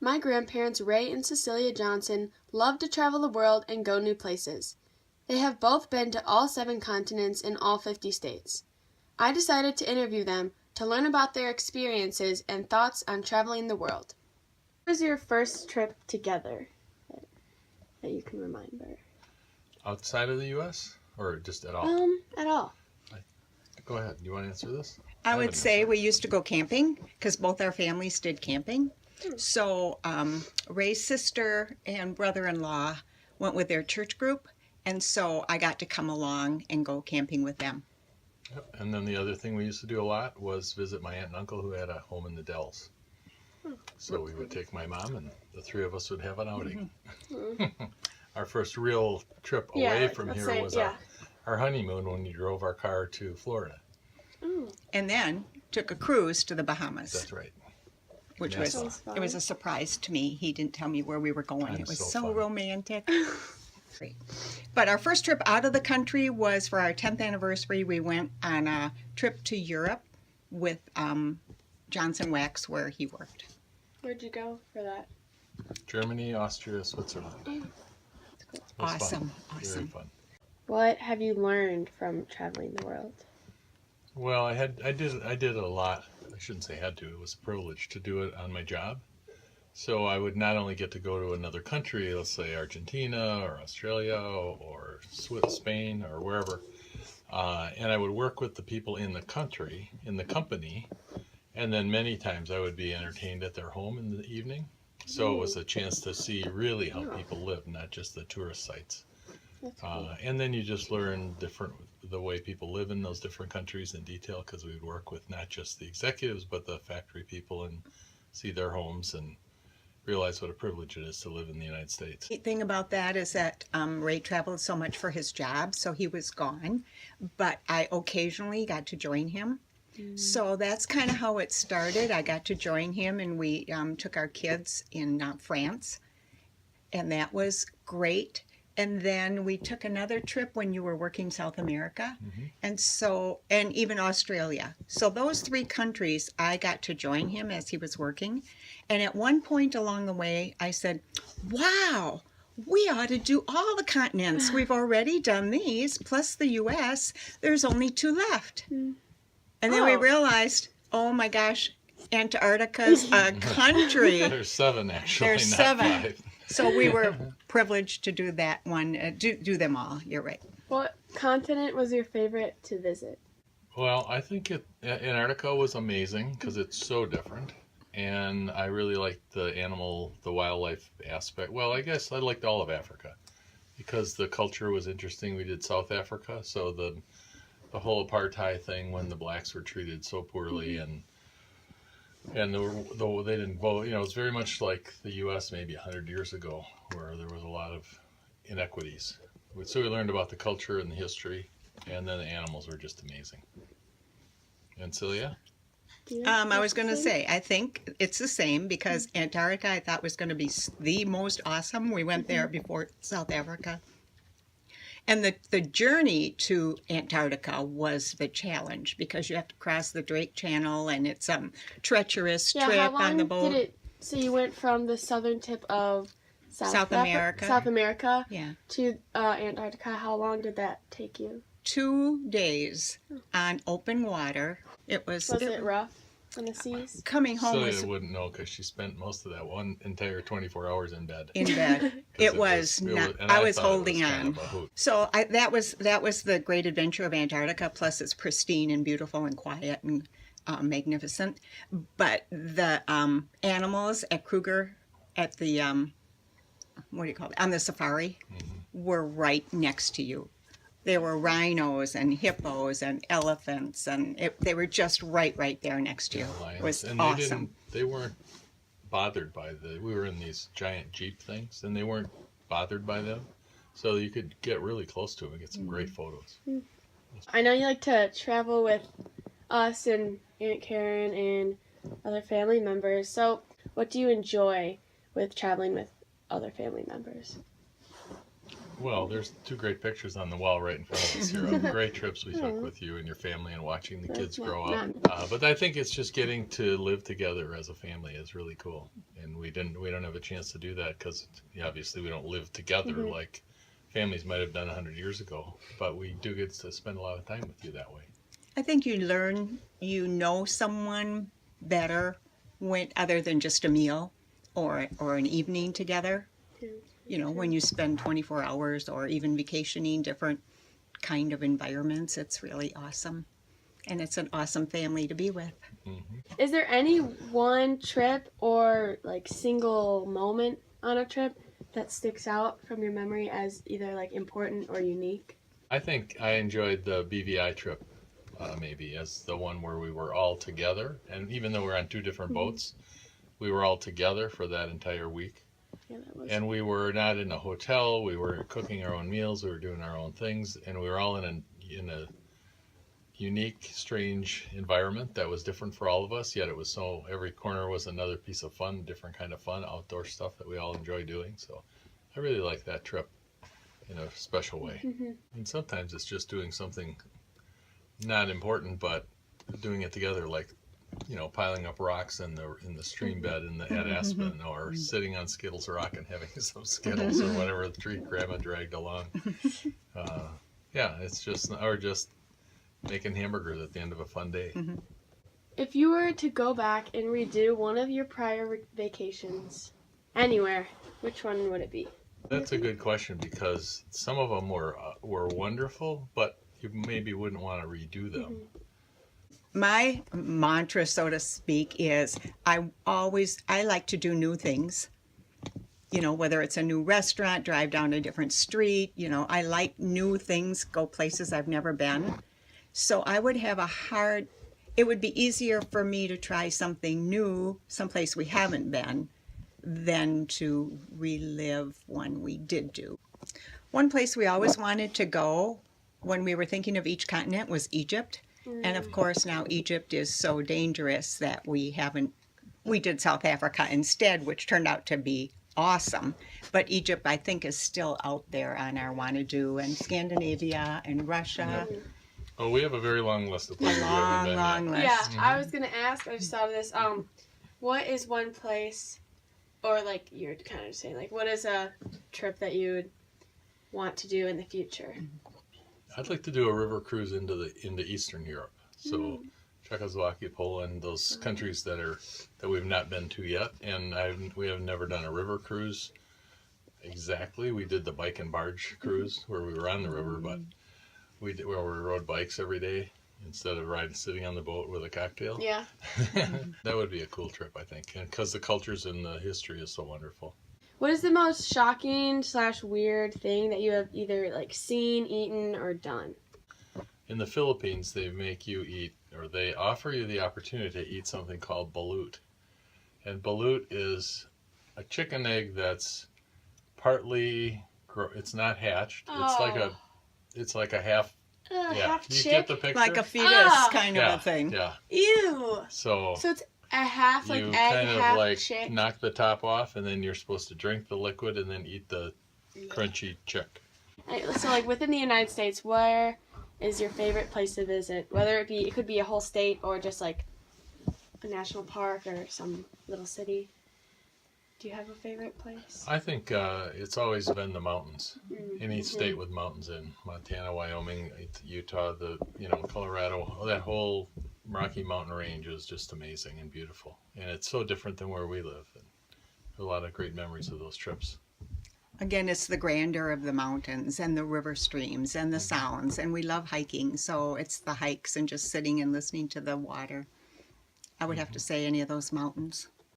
My grandparents, Ray and Cecilia Johnson, love to travel the world and go new places. They have both been to all 7 continents in all 50 states. I decided to interview them to learn about their experiences and thoughts on traveling the world. What was your first trip together that you can remember? Outside of the U.S. or just at all? At all. Go ahead. You want to answer this? I would say we used to go camping because both our families did camping. So Ray's sister and brother-in-law went with their church group, and so I got to come along and go camping with them. Yep. And then the other thing we used to do a lot was visit my aunt and uncle who had a home in the Dells. So we would take my mom and the 3 of us would have an outing. Our first real trip away from here was our honeymoon when we drove our car to Florida. And then took a cruise to the Bahamas. That's right. Which was it was a surprise to me. He didn't tell me where we were going. It was so romantic. But our first trip out of the country was for our 10th anniversary. We went on a trip to Europe with Johnson Wax, where he worked. Where'd you go for that? Germany, Austria, Switzerland. Awesome. Very fun. What have you learned from traveling the world? Well, I did a lot. I shouldn't say had to. It was a privilege to do it on my job. So I would not only get to go to another country, let's say Argentina or Australia or Spain or wherever, and I would work with the people in the country, in the company, and then many times I would be entertained at their home in the evening. So it was a chance to see really how people live, not just the tourist sites. And then you just learn the way people live in those different countries in detail, because we would work with not just the executives but the factory people and see their homes and realize what a privilege it is to live in the United States. The thing about that is that Ray traveled so much for his job, so he was gone, but I occasionally got to join him. So that's kind of how it started. I got to join him, and we took our kids in France, and that was great. And then we took another trip when you were working South America, and even Australia. So those 3 countries, I got to join him as he was working. And at one point along the way, I said, wow, we ought to do all the continents. We've already done these, plus the U.S. There's only 2 left. And then we realized, oh my gosh, Antarctica's a country. There's 7 actually, There's not 7. 5. So we were privileged to do that one, do them all. You're right. What continent was your favorite to visit? Well, I think Antarctica was amazing because it's so different. And I really liked the wildlife aspect. Well, I guess I liked all of Africa because the culture was interesting. We did South Africa, so the whole apartheid thing when the blacks were treated so poorly and they didn't vote. It's very much like the U.S. maybe 100 years ago, where there was a lot of inequities. So we learned about the culture and the history, and then the animals were just amazing. And Celia? I was going to say, I think it's the same because Antarctica I thought was going to be the most awesome. We went there before South Africa. And the journey to Antarctica was the challenge because you have to cross the Drake Channel, and it's a treacherous trip on the boat. So you went from the southern tip of South America to Antarctica. How long did that take you? 2 days on open water. Was it rough on the seas? Coming home Celia wouldn't know because she spent most of that one entire 24 hours in bed. It was not. I was holding on. So that was the great adventure of Antarctica. Plus, it's pristine and beautiful and quiet and magnificent. But the animals at Kruger, at the what do you call it? On the safari, were right next to you. There were rhinos and hippos and elephants, and they were just right there next to you. It was awesome. They weren't bothered by we were in these giant Jeep things, and they weren't bothered by them. So you could get really close to them and get some great photos. I know you like to travel with us and Aunt Karen and other family members. So what do you enjoy with traveling with other family members? Well, there's two great pictures on the wall right in front of us here of great trips we took with you and your family and watching the kids grow up. But I think it's just getting to live together as a family is really cool. And we don't have a chance to do that because obviously we don't live together like families might have done 100 years ago. But we do get to spend a lot of time with you that way. I think you learn, you know someone better when other than just a meal or an evening together. You know, when you spend 24 hours or even vacationing different kind of environments, it's really awesome. And it's an awesome family to be with. Is there any one trip or like single moment on a trip that sticks out from your memory as either like important or unique? I think I enjoyed the BVI trip maybe as the one where we were all together. And even though we're on two different boats, we were all together for that entire week. Yeah, that was. And we were not in a hotel. We were cooking our own meals. We were doing our own things, and we were all in a unique, strange environment that was different for all of us. Yet it was so every corner was another piece of fun, different kind of fun, outdoor stuff that we all enjoy doing. So I really like that trip in a special way. And sometimes it's just doing something not important, but doing it together, like piling up rocks in the stream bed at Aspen, or sitting on Skittles Rock and having some Skittles or whatever the tree Grandma dragged along. It's just making hamburgers at the end of a fun day. If you were to go back and redo one of your prior vacations anywhere, which one would it be? That's a good question because some of them were wonderful, but you maybe wouldn't want to redo them. My mantra, so to speak, is I like to do new things. You know, whether it's a new restaurant, drive down a different street, I like new things, go places I've never been. So I would have it would be easier for me to try something new, someplace we haven't been, than to relive one we did do. One place we always wanted to go when we were thinking of each continent was Egypt. And of course now Egypt is so dangerous that we did South Africa instead, which turned out to be awesome. But Egypt, I think, is still out there on our want to do, and Scandinavia and Russia. Oh, we have a very long list of places we haven't been Long yet. list. Yeah, I was gonna ask. I just thought of this. What is one place, or like you're kind of saying, like what is a trip that you would want to do in the future? I'd like to do a river cruise into Eastern Europe. So Czechoslovakia, Poland, those countries that we've not been to yet, and we have never done a river cruise. Exactly, we did the bike and barge cruise where we were on the river, but where we rode bikes every day instead of sitting on the boat with a cocktail. Yeah. That would be a cool trip, I think, because the cultures and the history is so wonderful. What is the most shocking / weird thing that you have either like seen, eaten, or done? In the Philippines, they make you eat, or they offer you the opportunity to eat something called balut. And balut is a chicken egg that's partly, it's not hatched. It's like a half. Half You chick? get the picture. Like a fetus kind yeah, of a thing. Yeah. Ew. So it's a half like you egg, kind of half like chick. knock the top off, and then you're supposed to drink the liquid and then eat the crunchy chick. So like within the United States, where is your favorite place to visit? Whether it could be a whole state or just like a national park or some little city. Do you have a favorite place? I think it's always been the mountains. Any state with mountains in Montana, Wyoming, Utah, Colorado, that whole Rocky Mountain range is just amazing and beautiful. And it's so different than where we live. And a lot of great memories of those trips. Again, it's the grandeur of the mountains and the river streams and the sounds, and we love hiking, so it's the hikes and just sitting and listening to the water. I would have to say any of those mountains.